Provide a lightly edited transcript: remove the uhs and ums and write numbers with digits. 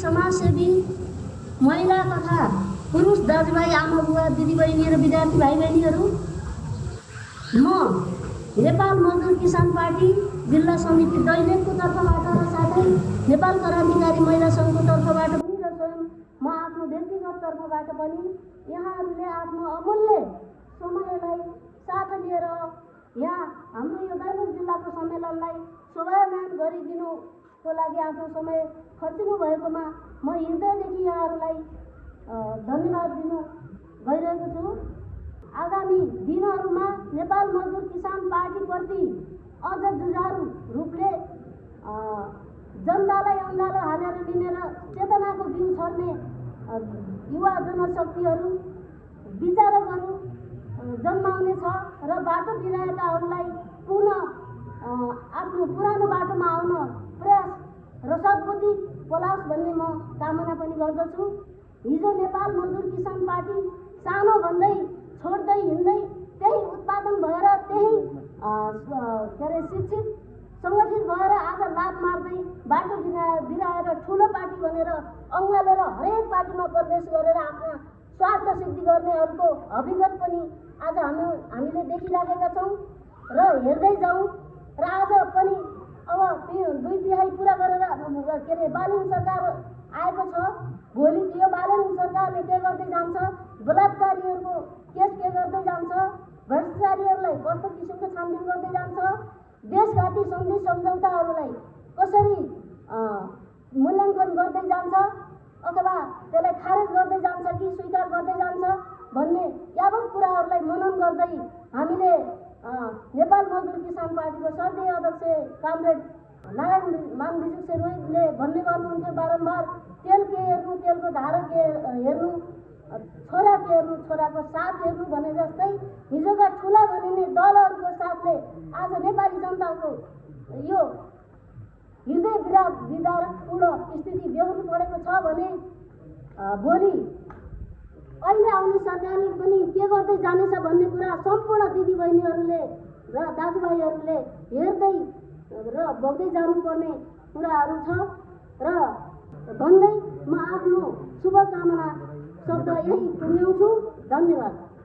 समाजसेवी महिला तथा पुरुष दाजुभाइ आमा बुवा दिदीबहिनी र विद्यार्थी भाइ बहिनीहरू, म नेपाल मजदुर किसान पार्टी जिल्ला समिति दैलेखको तर्फबाट र साथै नेपाल क्रान्तिकारी महिला सङ्घको तर्फबाट पनि र स्वयं म आफ्नो व्यक्तिगत तर्फबाट पनि यहाँहरूले आफ्नो अमूल्य समयलाई साथ लिएर यहाँ हाम्रो यो दैलेख जिल्लाको सम्मेलनलाई शोभायमान गरिदिनुको लागि आफ्नो समय खर्चिनु भएकोमा म हृदयदेखि यहाँहरूलाई धन्यवाद दिनु गइरहेको छु। आगामी दिनहरूमा नेपाल मजदुर किसान पार्टीप्रति अझ जुझारु रूपले जनतालाई अँगालो हालेर लिनेर चेतनाको बिउ छर्ने युवा जनशक्तिहरू विचारकहरू जन्माउनेछ र बाटो बिराएकाहरूलाई पुनः आफ्नो पुरानो बाटोमा आउन प्रयास र सद्बुद्धि पलाओस् भन्ने म कामना पनि गर्दछु। हिजो नेपाल मजदुर किसान पार्टी सानो भन्दै छोड्दै हिँड्दै त्यही उत्पादन भएर त्यही शिक्षित सङ्गठित भएर आज लाभ मार्दै बाटो बिराएर ठुलो पार्टी भनेर अँगालेर हरेक पार्टीमा प्रवेश गरेर आफ्ना स्वार्थ सिद्धि गर्नेहरूको अभिगत पनि आज हामीले देखिराखेका छौँ र हेर्दै जाउँ र आज पनि अब 2/3 पुरा गरेर बालन सरकार आएको छ। भोलि यो बालन सरकारले के गर्दै जान्छ, बलात्कारीहरूको केस के गर्दै जान्छ, भ्रष्टाचारीहरूलाई कस्तो किसिमको छानबिन गर्दै जान्छ, देशघाती सन्धि सम्झौताहरूलाई कसरी मूल्याङ्कन गर्दै जान्छ अथवा त्यसलाई खारेज गर्दै जान्छ कि स्वीकार गर्दै जान्छ भन्ने यावत कुराहरूलाई मनन गर्दै हामीले नेपाल मजदुर किसान पार्टीको सर्दीय अध्यक्ष कामरेड नारायण मान विजुक्से रोहितले भन्ने गर्नुहुन्थ्यो बारम्बार, तेल के हेर्नु, तेलको धारो के हेर्नु, छोरा के हेर्नु, छोराको साथ हेर्नु भने जस्तै हिजोका ठुला भनिने दलहरूको साथले आज नेपाली जनताको यो हृदय विदारकपूर्ण स्थिति बेहोर्नु परेको छ भने भोलि अहिले आउने सरकारले पनि के गर्दै जानेछ भन्ने कुरा सम्पूर्ण दिदीबहिनीहरूले र दाजुभाइहरूले हेर्दै र बग्दै जानुपर्ने कुराहरू छ र भन्दै म आफ्नो शुभकामना शब्द यही टुङ्ग्याउँछु। धन्यवाद।